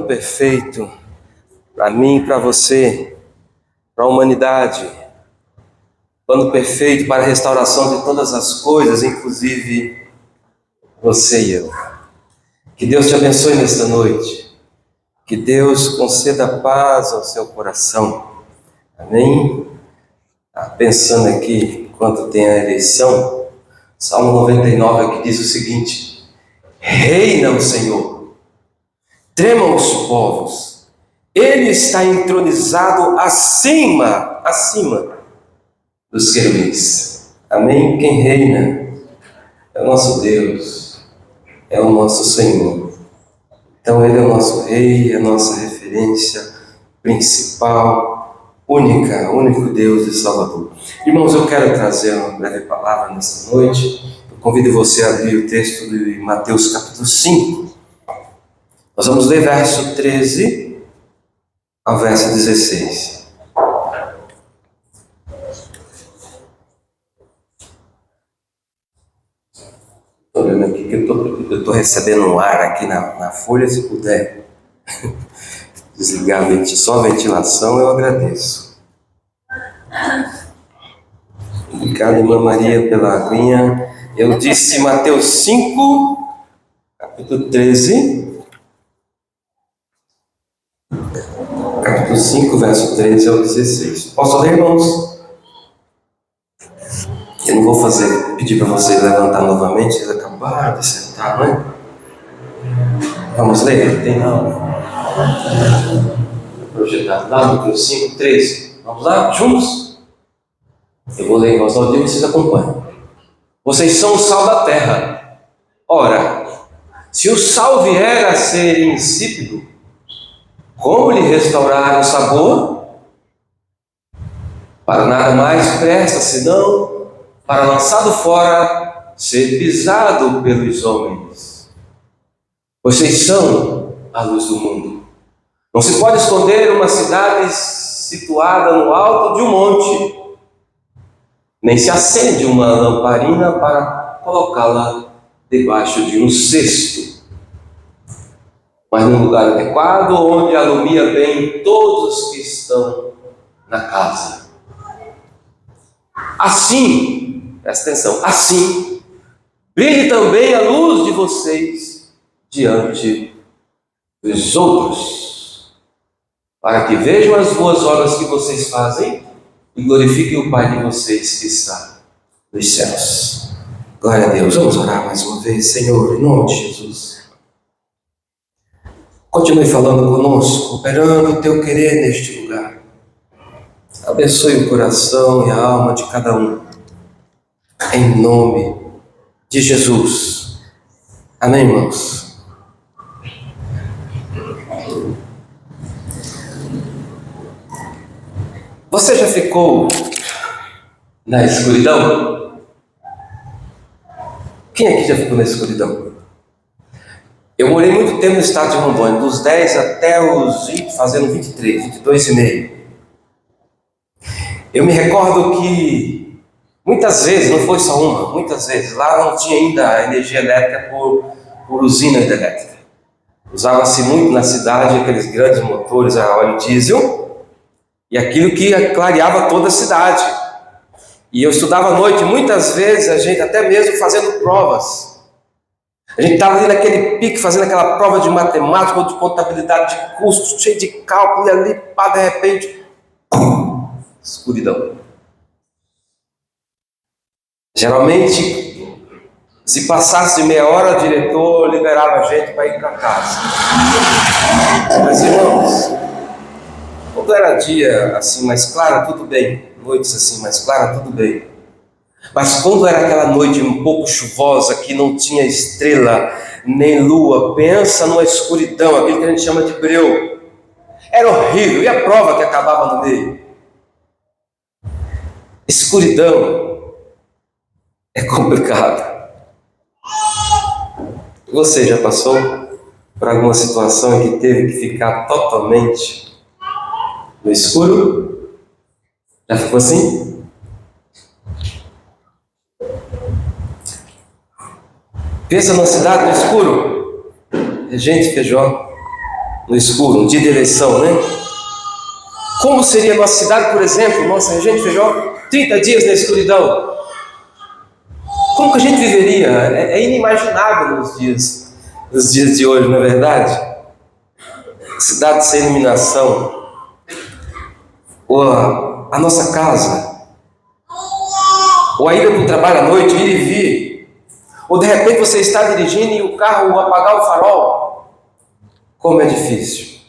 Perfeito para mim, para você, para a humanidade. Plano perfeito para a restauração de todas as coisas, inclusive você e eu. Que Deus te abençoe nesta noite. Que Deus conceda paz ao seu coração. Amém? Pensando aqui, enquanto tem a eleição, Salmo 99 que diz o seguinte: reina o Senhor, tremam os povos, Ele está entronizado acima dos querubins. Amém? Quem reina é o nosso Deus, é o nosso Senhor. Então Ele é o nosso Rei, é a nossa referência principal, único Deus e Salvador. Irmãos, eu quero trazer uma breve palavra nesta noite. Eu convido você a abrir o texto de Mateus capítulo 5. Nós vamos ler verso 13 ao verso 16. Estou olhando aqui que eu estou recebendo um ar aqui na folha. Se puder desligar só a ventilação, eu agradeço. Obrigado, irmã Maria, pela aguinha. Eu disse Mateus 5, capítulo 13. Capítulo 5, verso 13 ao 16. Posso ler, irmãos? Eu não vou pedir para vocês levantar novamente, eles acabaram de sentar, não é? Vamos ler? Tem não? Projetado lá, Mateus 5, 13. Vamos lá, juntos? Eu vou ler em voz alta e vocês acompanham. Vocês são o sal da terra. Ora, se o sal vier a ser insípido, como lhe restaurar o sabor? Para nada mais presta, senão para, lançado fora, ser pisado pelos homens. Vocês são a luz do mundo. Não se pode esconder uma cidade situada no alto de um monte, nem se acende uma lamparina para colocá-la debaixo de um cesto, mas num lugar adequado, onde alumia bem todos os que estão na casa. Assim, presta atenção, assim, brilhe também a luz de vocês diante dos outros, para que vejam as boas obras que vocês fazem e glorifiquem o Pai de vocês que está nos céus. Glória a Deus. Vamos orar mais uma vez. Senhor, em nome de Jesus, continue falando conosco, operando o teu querer neste lugar. Abençoe o coração e a alma de cada um, em nome de Jesus. Amém, irmãos? Você já ficou na escuridão? Quem aqui já ficou na escuridão? Eu morei muito tempo no estado de Rondônia, dos 10 até os 20, fazendo 23, 22 e meio. Eu me recordo que muitas vezes, não foi só uma, muitas vezes, lá não tinha ainda energia elétrica por usina hidrelétrica. Usava-se muito na cidade aqueles grandes motores a óleo diesel, e aquilo que clareava toda a cidade. E eu estudava à noite, muitas vezes a gente até mesmo fazendo provas. A gente estava ali naquele pique, fazendo aquela prova de matemática ou de contabilidade de custos, cheio de cálculo, e ali, pá, de repente, escuridão. Geralmente, se passasse de meia hora, o diretor liberava a gente para ir para casa. Mas, irmãos, quando era dia assim mais claro, tudo bem. Noites assim mais claras, tudo bem. Mas quando era aquela noite um pouco chuvosa, que não tinha estrela nem lua, pensa numa escuridão, aquilo que a gente chama de breu. Era horrível. E a prova que acabava no meio? Escuridão é complicado. Você já passou por alguma situação em que teve que ficar totalmente no escuro? Já ficou assim? Pensa numa cidade no escuro. É gente, Feijó. no escuro, um dia de eleição, né? Como seria a nossa cidade, por exemplo, nossa região de Feijó, 30 dias na escuridão? Como que a gente viveria? É inimaginável nos dias de hoje, não é verdade? Cidade sem iluminação, ou a nossa casa, ou a ida para o trabalho à noite, ir e vir, ou de repente você está dirigindo e o carro apagar o farol. Como é difícil.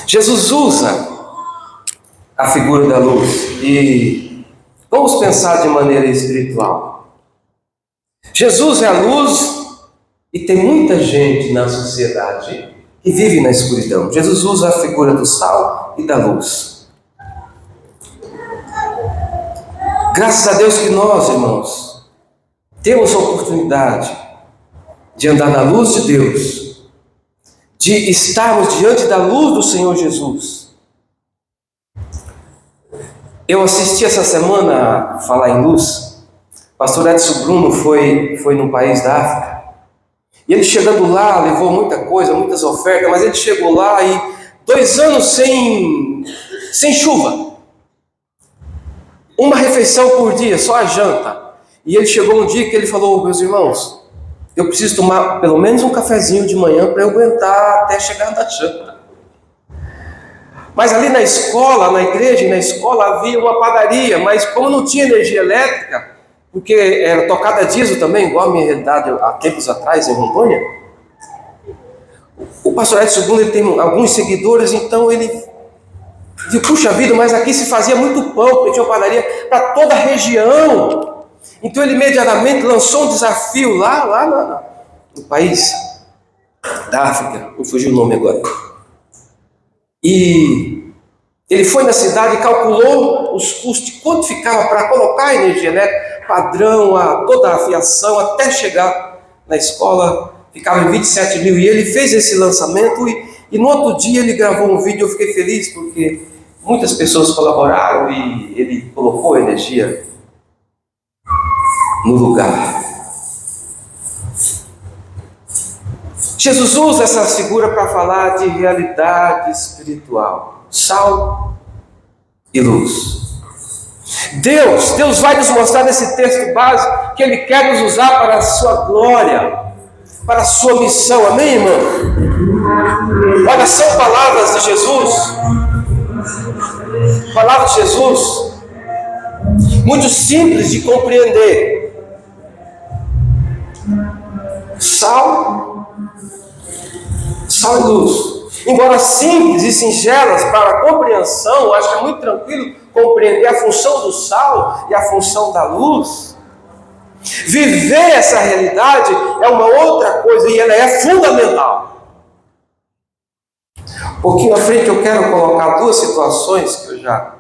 Jesus usa a figura da luz e vamos pensar de maneira espiritual. Jesus é a luz e tem muita gente na sociedade que vive na escuridão. Jesus usa a figura do sal e da luz. Graças a Deus que nós, irmãos, temos a oportunidade de andar na luz de Deus, de estarmos diante da luz do Senhor Jesus. Eu assisti essa semana a falar em luz. O pastor Edson Bruno foi num país da África. E ele chegando lá, levou muita coisa, muitas ofertas, mas ele chegou lá e 2 anos sem chuva. Uma refeição por dia, só a janta. E ele chegou um dia que ele falou: meus irmãos, eu preciso tomar pelo menos um cafezinho de manhã para eu aguentar até chegar da janta. Mas ali na escola, na igreja e na escola havia uma padaria, mas como não tinha energia elétrica, porque era tocada a diesel também, igual a minha realidade há tempos atrás em Rondônia, o pastor Edson Bruno, ele tem alguns seguidores, então ele disse: puxa vida, mas aqui se fazia muito pão, porque tinha uma padaria para toda a região. Então ele imediatamente lançou um desafio lá no país da África, não fugiu o nome agora. E ele foi na cidade e calculou os custos, quanto ficava para colocar a energia elétrica, padrão, toda a fiação, até chegar na escola, ficava em 27 mil. E ele fez esse lançamento e no outro dia ele gravou um vídeo. Eu fiquei feliz porque muitas pessoas colaboraram e ele colocou a energia no lugar. Jesus usa essa figura para falar de realidade espiritual, sal e luz. Deus vai nos mostrar nesse texto básico que Ele quer nos usar para a sua glória, para a sua missão, amém, irmão? Olha, são palavras de Jesus, muito simples de compreender. Sal e luz. Embora simples e singelas para a compreensão, acho que é muito tranquilo compreender a função do sal e a função da luz. Viver essa realidade é uma outra coisa e ela é fundamental. Um pouquinho à frente eu quero colocar 2 situações que eu já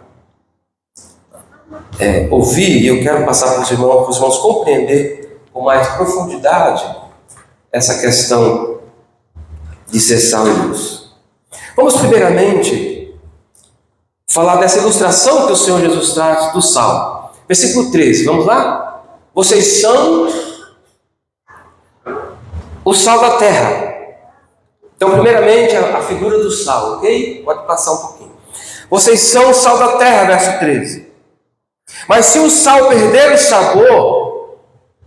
ouvi e eu quero passar para os irmãos compreender com mais profundidade essa questão de ser sal e luz. Vamos primeiramente falar dessa ilustração que o Senhor Jesus traz do sal. Versículo 13, vamos lá? Vocês são o sal da terra. Então, primeiramente, a figura do sal, ok? Pode passar um pouquinho. Vocês são o sal da terra, verso 13. Mas se o sal perder o sabor,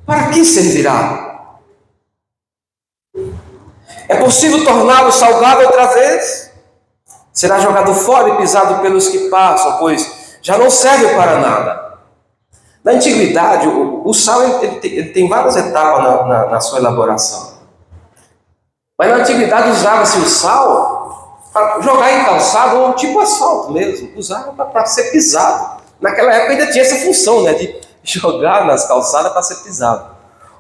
para que servirá? É possível torná-lo salgado outra vez? Será jogado fora e pisado pelos que passam, pois já não serve para nada. Na antiguidade, o sal ele tem várias etapas na sua elaboração. Mas na antiguidade usava-se o sal para jogar em calçado, ou tipo asfalto mesmo, usava para ser pisado. Naquela época ainda tinha essa função, né, de jogar nas calçadas para ser pisado.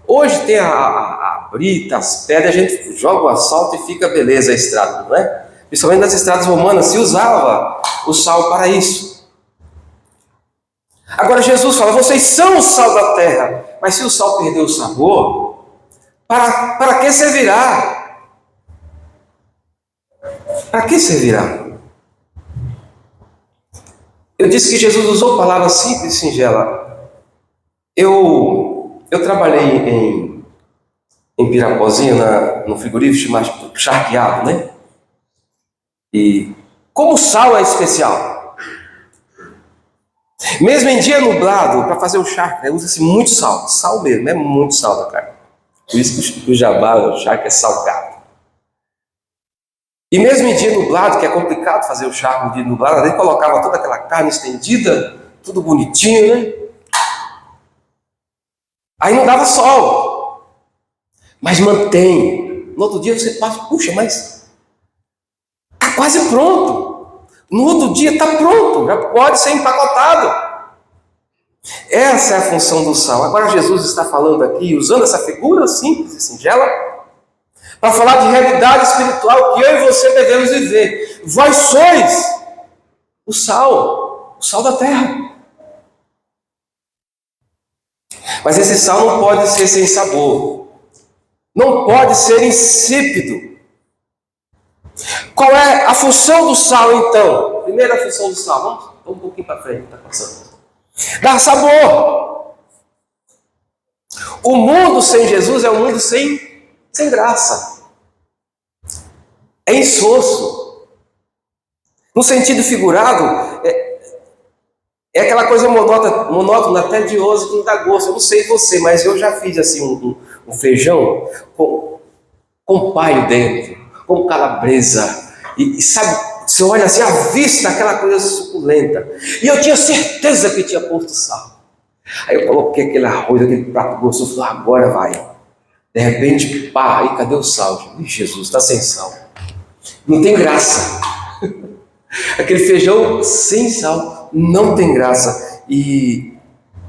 Hoje tem a brita, as pedras, a gente joga o asfalto e fica beleza a estrada, não é? Principalmente nas estradas romanas se usava o sal para isso. Agora Jesus fala: vocês são o sal da terra, mas se o sal perder o sabor, para que servirá? Para que servirá? Eu disse que Jesus usou palavras simples e singelas. Eu trabalhei em Pirapozinho, no frigorífico chamado Charqueado, né? E como o sal é especial. Mesmo em dia nublado, para fazer o charque, usa-se muito sal. Sal mesmo, é muito sal na carne. Por isso que o jabá, o charque é salgado. E mesmo em dia nublado, que é complicado fazer o charque no dia nublado, ele colocava toda aquela carne estendida, tudo bonitinho, né? Aí não dava sol. Mas mantém. No outro dia você passa, puxa, mas está quase pronto. No outro dia está pronto, já pode ser empacotado. Essa é a função do sal. Agora Jesus está falando aqui, usando essa figura simples e singela, para falar de realidade espiritual que eu e você devemos viver. Vós sois o sal da terra. Mas esse sal não pode ser sem sabor, não pode ser insípido. Qual é a função do sal, então? Primeira função do sal, vamos um pouquinho para frente, está passando. Dar sabor. O mundo sem Jesus é um mundo sem graça. É insosso. No sentido figurado, é aquela coisa monótona, até tediosa, que não dá gosto. Eu não sei você, mas eu já fiz assim um feijão com paio dentro, com calabresa. E sabe, você olha assim, à vista, aquela coisa suculenta. E eu tinha certeza que tinha posto sal. Aí eu coloquei aquele arroz, aquele prato gostoso, falei, agora vai. De repente, pá, aí cadê o sal? Jesus, está sem sal. Não tem graça. Aquele feijão sem sal não tem graça. E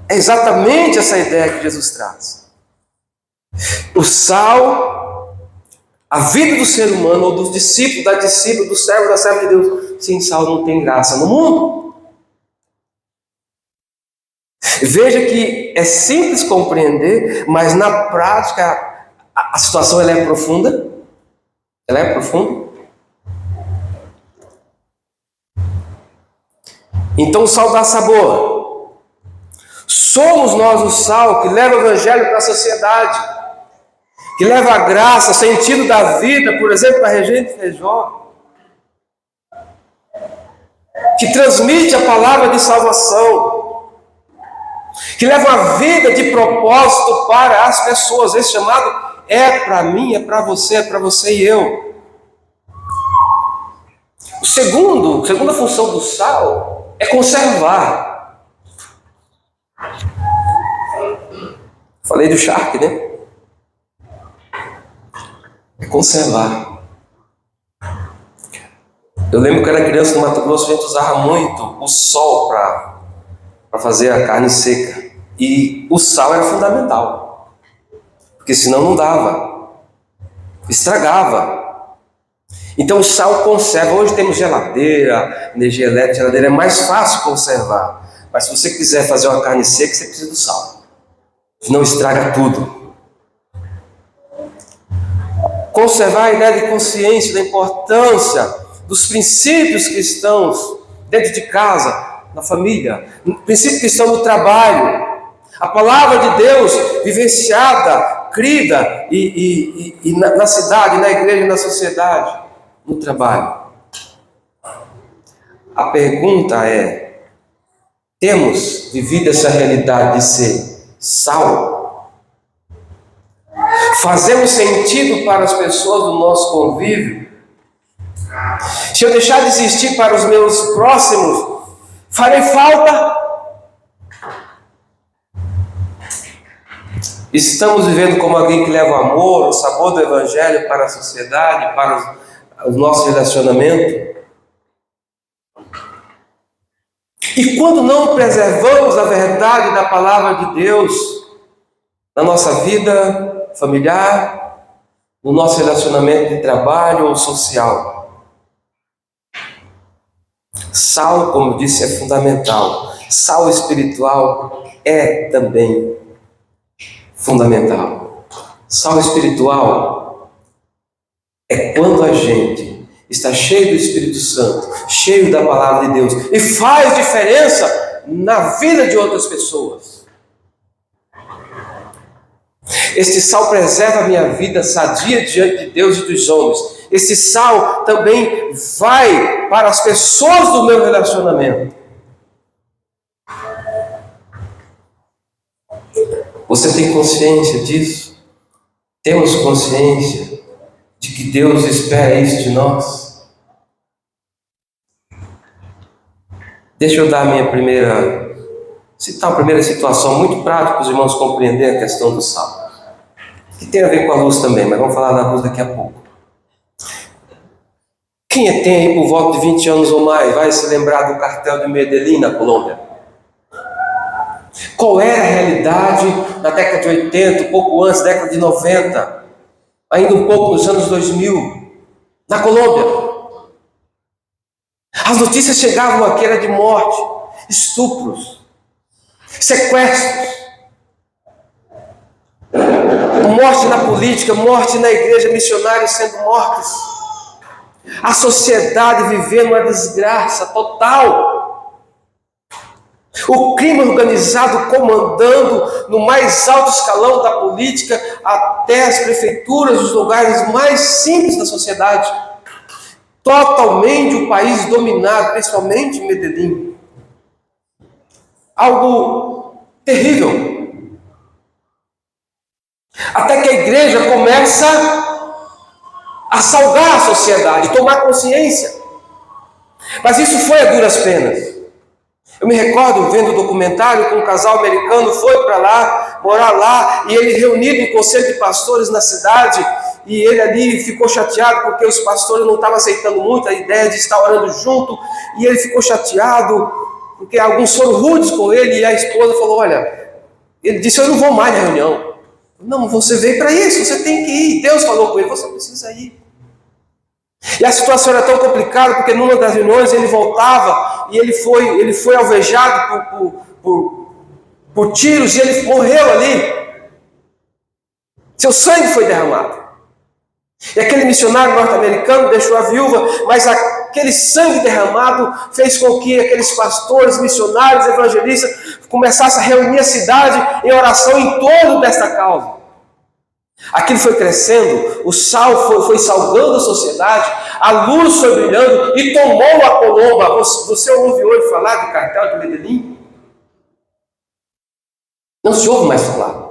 é exatamente essa ideia que Jesus traz. O sal, a vida do ser humano, ou do discípulo, da discípula, do servo, da serva de Deus, sem sal não tem graça no mundo. Veja que é simples compreender, mas na prática a situação ela é profunda. Ela é profunda. Então o sal dá sabor. Somos nós o sal que leva o evangelho para a sociedade, que leva a graça, sentido da vida, por exemplo, para Regente Feijó, que transmite a palavra de salvação, que leva a vida de propósito para as pessoas. Esse chamado é para mim, é para você e eu. A segunda função do sal é conservar. Falei do charque, né? É conservar. Eu lembro que era criança no Mato Grosso, a gente usava muito o sol para fazer a carne seca. E o sal era fundamental, porque senão não dava, estragava. Então o sal conserva. Hoje temos geladeira, energia elétrica, geladeira, é mais fácil conservar. Mas se você quiser fazer uma carne seca, você precisa do sal, senão estraga tudo. Conservar a ideia de consciência, da importância dos princípios cristãos dentro de casa, na família, princípios cristãos no trabalho, a palavra de Deus vivenciada, crida e na cidade, na igreja, na sociedade, no trabalho. A pergunta é: temos vivido essa realidade de ser sal? Fazemos sentido para as pessoas do nosso convívio? Se eu deixar de existir para os meus próximos, farei falta? Estamos vivendo como alguém que leva o amor, o sabor do evangelho para a sociedade, para o nosso relacionamento? E quando não preservamos a verdade da palavra de Deus na nossa vida familiar, no nosso relacionamento de trabalho ou social? Sal, como eu disse, é fundamental. Sal espiritual é também fundamental. Sal espiritual é quando a gente está cheio do Espírito Santo, cheio da palavra de Deus, e faz diferença na vida de outras pessoas. Este sal preserva a minha vida sadia diante de Deus e dos homens. esse sal também vai para as pessoas do meu relacionamento. Você tem consciência disso? Temos consciência de que Deus espera isso de nós? Deixa eu dar citar a primeira situação muito prática para os irmãos compreenderem a questão do sal, que tem a ver com a luz também, mas vamos falar da luz daqui a pouco. Quem tem aí por volta de 20 anos ou mais vai se lembrar do cartel de Medellín, na Colômbia? Qual era a realidade na década de 80, um pouco antes, década de 90, ainda um pouco nos anos 2000, na Colômbia? As notícias chegavam aqui, era de morte, estupros, sequestros, morte na política, morte na igreja, missionários sendo mortos, a sociedade vivendo uma desgraça total, o crime organizado comandando no mais alto escalão da política até as prefeituras, os lugares mais simples da sociedade, totalmente o país dominado, principalmente Medellín. Algo terrível. Até que a igreja começa a salgar a sociedade, tomar consciência. Mas isso foi a duras penas. Eu me recordo vendo o documentário que um casal americano foi para lá, morar lá, e ele reunido em conselho de pastores na cidade, e ele ali ficou chateado porque os pastores não estavam aceitando muito a ideia de estar orando junto, e ele ficou chateado porque alguns foram rudes com ele, e a esposa falou, olha, ele disse, eu não vou mais na reunião. Não, você veio para isso, você tem que ir. Deus falou com ele, você precisa ir. E a situação era tão complicada, porque numa das reuniões ele voltava e ele foi alvejado por tiros e ele morreu ali. Seu sangue foi derramado. E aquele missionário norte-americano deixou a viúva, mas aquele sangue derramado fez com que aqueles pastores, missionários, evangelistas começassem a reunir a cidade em oração em torno desta causa. Aquilo foi crescendo, o sal foi salgando a sociedade, a luz foi brilhando e tomou a Colômbia. Você ouve hoje falar do cartel de Medellín? Não se ouve mais falar.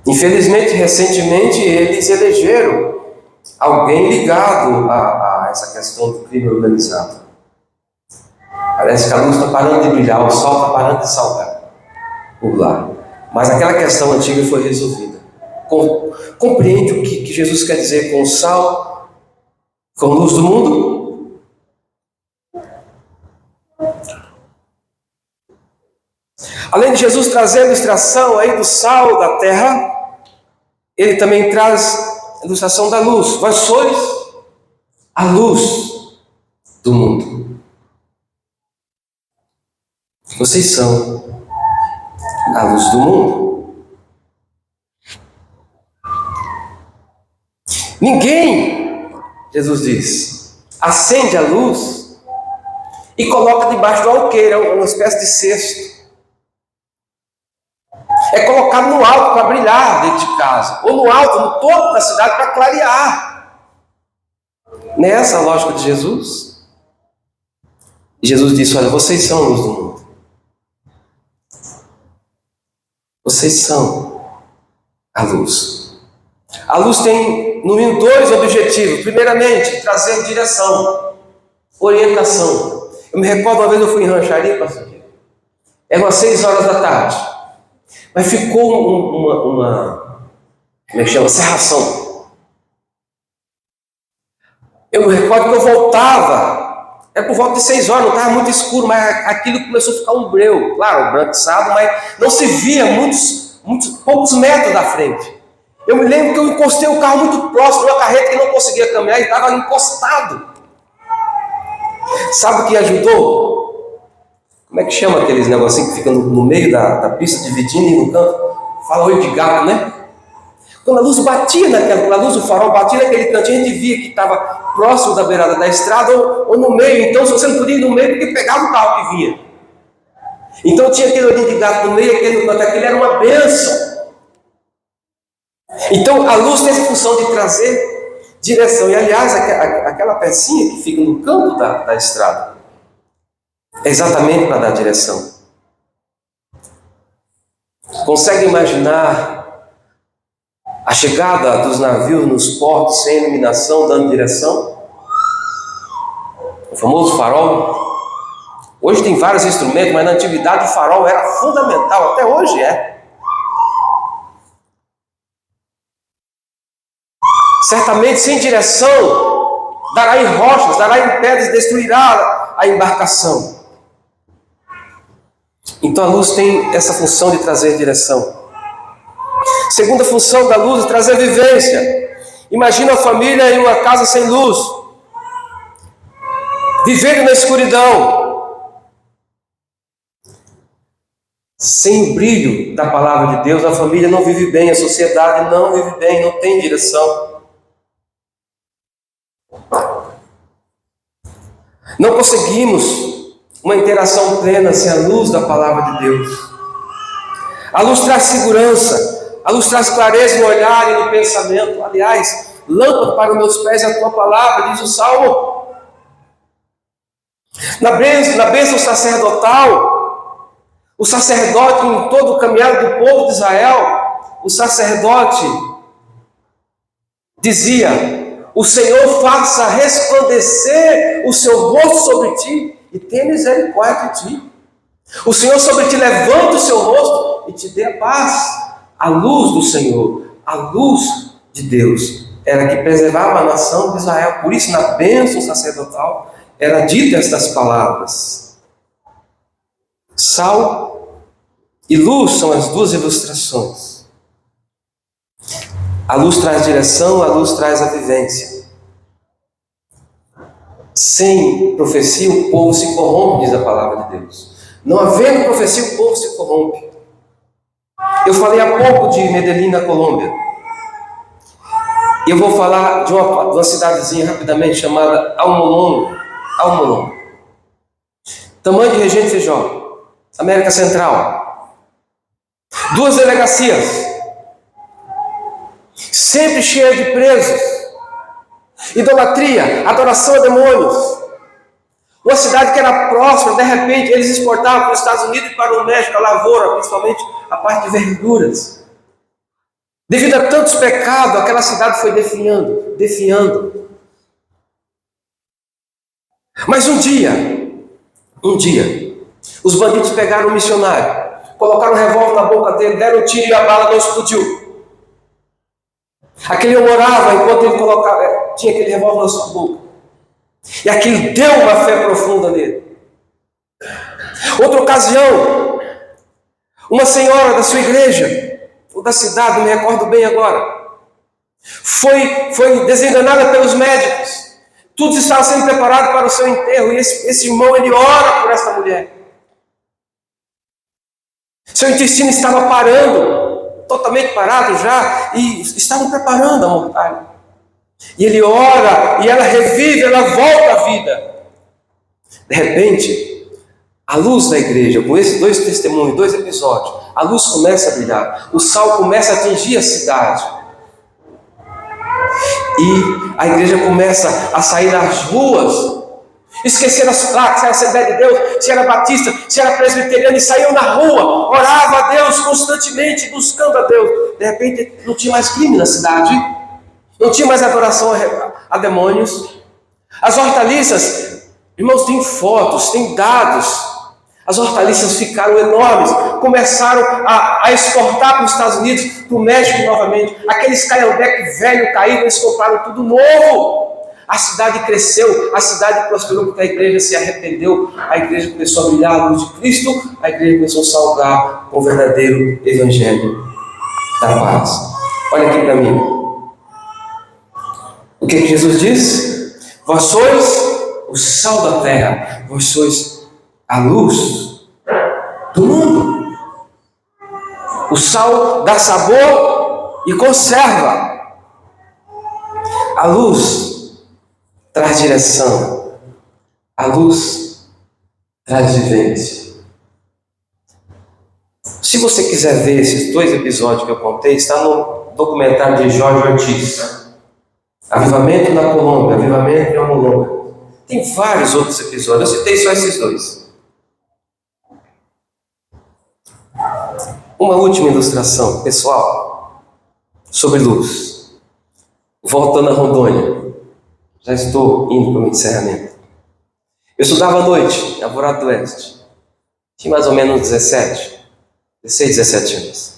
Infelizmente, recentemente, eles elegeram alguém ligado a essa questão do crime organizado. Parece que a luz está parando de brilhar, o sol está parando de salgar por lá. Mas aquela questão antiga foi resolvida. Compreende o que Jesus quer dizer com o sal, com a luz do mundo? Além de Jesus trazer a ilustração aí do sal da terra, ele também traz a ilustração da luz. Vós sois a luz do mundo. Vocês são a luz do mundo. Ninguém, Jesus diz, acende a luz e coloca debaixo do alqueire, uma espécie de cesto. É colocado no alto para brilhar dentro de casa, ou no alto, no topo da cidade para clarear. Não é essa a lógica de Jesus? E Jesus disse, olha, vocês são a luz do mundo. Vocês são a luz. A luz tem, no mínimo, dois objetivos. Primeiramente, trazer direção, orientação. Eu me recordo uma vez eu fui em rancharia, pastor. Eram umas 6 horas da tarde. Mas ficou uma como é que chama? Cerração. Eu me recordo que eu voltava, era por volta de 6 horas, não estava muito escuro, mas aquilo começou a ficar um breu, claro, branquiçado, mas não se via poucos metros da frente. Eu me lembro que eu encostei o carro muito próximo de uma carreta que não conseguia caminhar e estava encostado. Sabe o que ajudou? Como é que chama aqueles negocinhos que ficam no meio da pista, dividindo e no canto? Fala olho de gato, né? Quando a luz batia a luz do farol batia naquele cantinho, a gente via que estava próximo da beirada da estrada ou no meio. Então, se você não podia ir no meio, porque pegava o carro que vinha. Então, tinha aquele olhinho de gato no meio, aquele no canto, aquele era uma bênção. Então, a luz tem essa função de trazer direção. E aliás, aquela pecinha que fica no canto da estrada é exatamente para dar direção. Consegue imaginar a chegada dos navios nos portos sem iluminação, dando direção? O famoso farol. Hoje tem vários instrumentos, mas na antiguidade o farol era fundamental, até hoje é. Certamente sem direção, dará em rochas, dará em pedras, destruirá a embarcação. Então a luz tem essa função de trazer direção. Segunda função da luz é trazer vivência. Imagina a família em uma casa sem luz, vivendo na escuridão. Sem o brilho da palavra de Deus, a família não vive bem, a sociedade não vive bem, não tem direção. Não conseguimos uma interação plena sem a luz da palavra de Deus. A luz traz segurança, a luz traz clareza no olhar e no pensamento. Aliás, lâmpada para os meus pés é a tua palavra, diz o Salmo. Na bênção sacerdotal, o sacerdote em todo o caminhar do povo de Israel, o sacerdote dizia: o Senhor faça resplandecer o seu rosto sobre ti e tenha misericórdia de ti. O Senhor sobre ti levante o seu rosto e te dê a paz. A luz do Senhor, a luz de Deus, era que preservava a nação de Israel. Por isso, na bênção sacerdotal, era dita estas palavras. Sal e luz são as duas ilustrações. A luz traz direção, a luz traz a vivência. Sem profecia, o povo se corrompe, diz a palavra de Deus. Não havendo profecia, o povo se corrompe. Eu falei há pouco de Medellín, na Colômbia. Eu vou falar de uma cidadezinha rapidamente chamada Almolongo. Tamanho de Regente Feijó, América Central. 2 delegacias, sempre cheia de presos, idolatria, adoração a demônios. Uma cidade que era próspera, de repente eles exportavam para os Estados Unidos e para o México a lavoura, principalmente a parte de verduras. Devido a tantos pecados, aquela cidade foi definhando. Mas um dia, os bandidos pegaram um missionário, colocaram um revólver na boca dele, deram um tiro e a bala não explodiu. Aquele homem orava enquanto ele tinha aquele revólver na sua boca. E aquilo deu uma fé profunda nele. Outra ocasião, uma senhora da sua igreja, ou da cidade, não me recordo bem agora, foi desenganada pelos médicos. Tudo estava sendo preparado para o seu enterro. E esse irmão, ele ora por essa mulher. Seu intestino estava parando, totalmente parado já, e estavam preparando a mortalha. E ele ora, e ela revive, ela volta à vida. De repente, a luz da igreja, com esses 2 testemunhos, 2 episódios, a luz começa a brilhar, o sal começa a atingir a cidade. E a igreja começa a sair nas ruas, esquecer as placas, se era Assembleia de Deus, se era batista, se era presbiteriano, e saíam na rua, orava a Deus constantemente, buscando a Deus. De repente, não tinha mais crime na cidade, não tinha mais adoração a demônios. As hortaliças, irmãos, tem fotos, tem dados. As hortaliças ficaram enormes, começaram a exportar para os Estados Unidos, para o México novamente. Aqueles Calhambeque velho caído, eles compraram tudo novo. A cidade cresceu, a cidade prosperou porque a igreja se arrependeu, a igreja começou a brilhar a luz de Cristo, a igreja começou a salgar com o verdadeiro evangelho da paz. Olha aqui para mim. O que Jesus diz? Vós sois o sal da terra, vós sois a luz do mundo. O sal dá sabor e conserva. A luz traz direção. A luz traz vivência. Se você quiser ver esses 2 episódios que eu contei, está no documentário de Jorge Ortiz, Avivamento na Colômbia, avivamento em Almolonga. Tem vários outros episódios, eu citei só esses dois. Uma última ilustração, pessoal, sobre luz. Voltando a Rondônia, já estou indo para o encerramento. Eu estudava à noite, em Alvorada do Oeste. Tinha mais ou menos 16, 17 anos.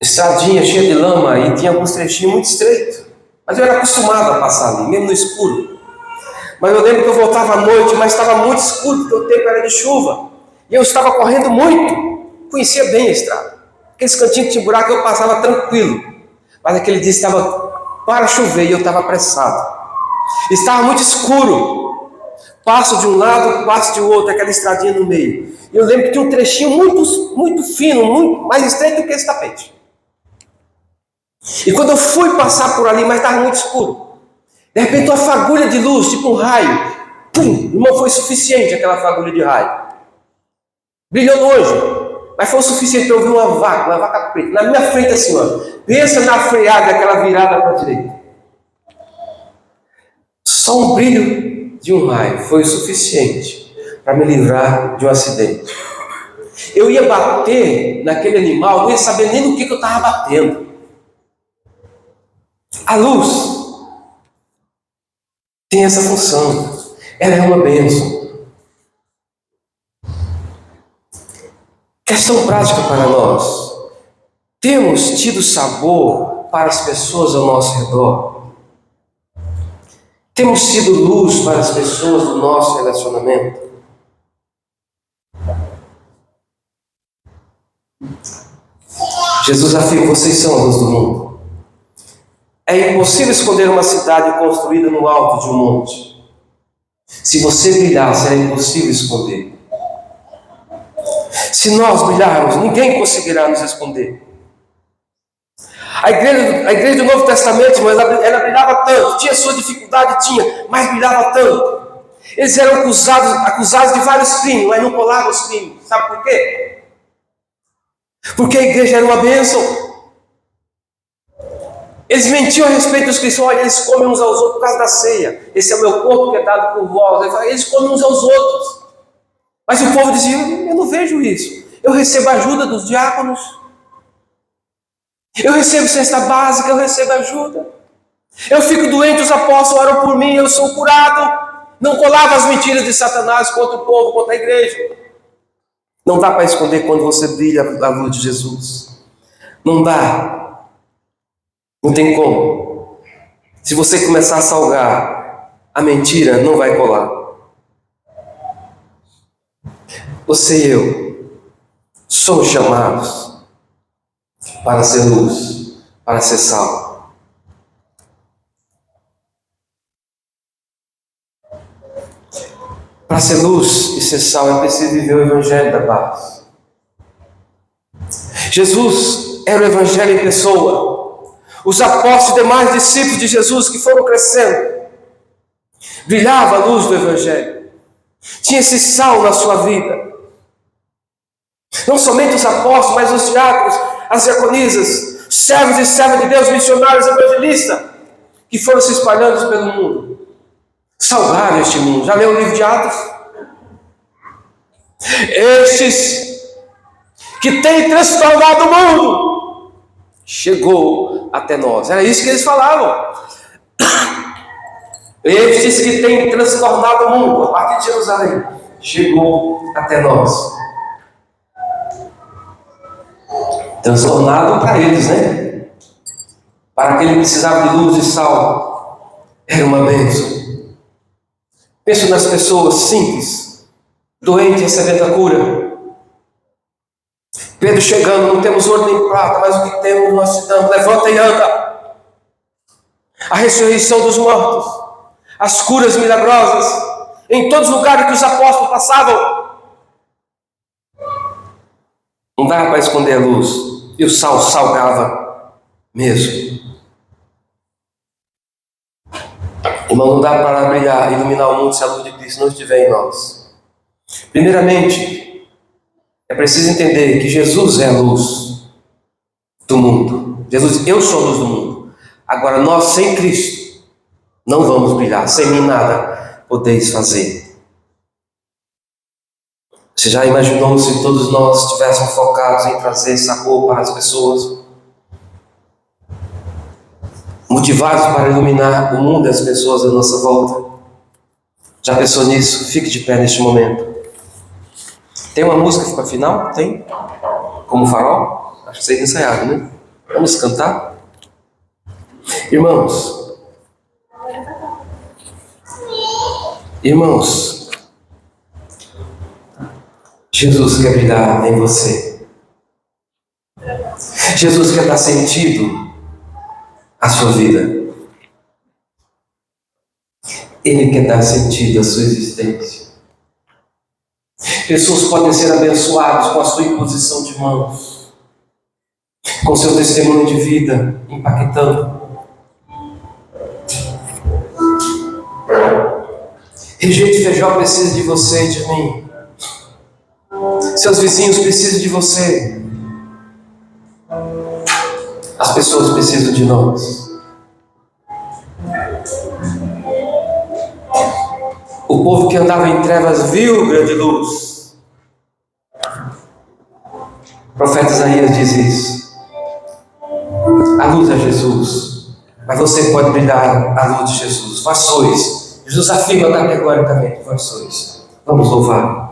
Estradinha cheia de lama e tinha alguns trechinhos muito estreitos. Mas eu era acostumado a passar ali, mesmo no escuro. Mas eu lembro que eu voltava à noite, mas estava muito escuro, porque o tempo era de chuva. E eu estava correndo muito. Conhecia bem a estrada. Aqueles cantinhos que tinha buraco eu passava tranquilo. Mas aquele dia estava para chover e eu estava apressado. Estava muito escuro. Passo de um lado, passo de outro, aquela estradinha no meio. E eu lembro que tinha um trechinho muito fino, muito mais estreito do que esse tapete. E quando eu fui passar por ali, mas estava muito escuro, de repente uma fagulha de luz, tipo um raio, pum, não foi suficiente aquela fagulha de raio. Brilhou longe, mas foi o suficiente para eu ver uma vaca preta, na minha frente assim, ó. Pensa na freada, aquela virada para a direita. Só um brilho de um raio foi o suficiente para me livrar de um acidente. Eu ia bater naquele animal, não ia saber nem no que eu estava batendo. A luz tem essa função, ela é uma bênção. Questão prática para nós: temos tido sabor para as pessoas ao nosso redor? Temos sido luz para as pessoas do nosso relacionamento? Jesus afirma: vocês são a luz do mundo. É impossível esconder uma cidade construída no alto de um monte. Se você brilhar, será impossível esconder. Se nós brilharmos, ninguém conseguirá nos esconder. A igreja do Novo Testamento, mas ela brilhava tanto, tinha sua dificuldade, mas brilhava tanto. Eles eram acusados de vários crimes, mas não colavam os crimes. Sabe por quê? Porque a igreja era uma bênção. Eles mentiam a respeito dos cristãos: olha, eles comem uns aos outros por causa da ceia. Esse é o meu corpo que é dado por vós. Eles comem uns aos outros. Mas o povo dizia: eu não vejo isso. Eu recebo a ajuda dos diáconos. Eu recebo cesta básica, eu recebo ajuda. Eu fico doente, os apóstolos oram por mim, eu sou curado. Não colava as mentiras de Satanás contra o povo, contra a igreja. Não dá para esconder quando você brilha a luz de Jesus. Não dá. Não tem como. Se você começar a salgar a mentira, não vai colar. Você e eu somos chamados para ser luz, para ser sal. Para ser luz e ser sal é preciso viver o Evangelho da paz. Jesus era o Evangelho em pessoa. Os apóstolos e demais discípulos de Jesus que foram crescendo, brilhava a luz do Evangelho. Tinha esse sal na sua vida. Não somente os apóstolos, mas os diáconos, as diaconisas, servos e servas de Deus, missionários, evangelistas, que foram se espalhando pelo mundo. Salgaram este mundo. Já leu o livro de Atos? Estes que têm transformado o mundo chegou até nós. Era isso que eles falavam. Estes que têm transtornado o mundo, a partir de Jerusalém, chegou até nós. Transtornado para eles, né? Para aquele que precisava de luz e sal, era uma bênção. Penso nas pessoas simples, doentes recebendo a cura. Pedro chegando: não temos ouro nem prata, mas o que temos nós te damos. Levanta e anda. A ressurreição dos mortos, as curas milagrosas, em todos os lugares que os apóstolos passavam. Não dava para esconder a luz. E o sal salgava mesmo. Irmão, não dá para brilhar, iluminar o mundo se a luz de Cristo não estiver em nós. Primeiramente, é preciso entender que Jesus é a luz do mundo. Jesus diz, eu sou a luz do mundo. Agora nós sem Cristo não vamos brilhar, sem mim nada podeis fazer. Você já imaginou se todos nós estivéssemos focados em trazer sabor para as pessoas? Motivados para iluminar o mundo e as pessoas à nossa volta? Já pensou nisso? Fique de pé neste momento. Tem uma música para final? Tem? Como farol? Acho que seria ensaiado, né? Vamos cantar? Irmãos, Jesus quer brilhar em você. Jesus quer dar sentido à sua vida. Ele quer dar sentido à sua existência. Pessoas podem ser abençoadas com a sua imposição de mãos, com seu testemunho de vida impactando. Rejeite Feijó precisa de você e de mim. Seus vizinhos precisam de você. As pessoas precisam de nós. O povo que andava em trevas viu grande luz. O profeta Isaías diz isso. A luz é Jesus, mas você pode brilhar a luz de Jesus. Vós sois. Jesus afirma categoricamente: vós sois. Vamos louvar.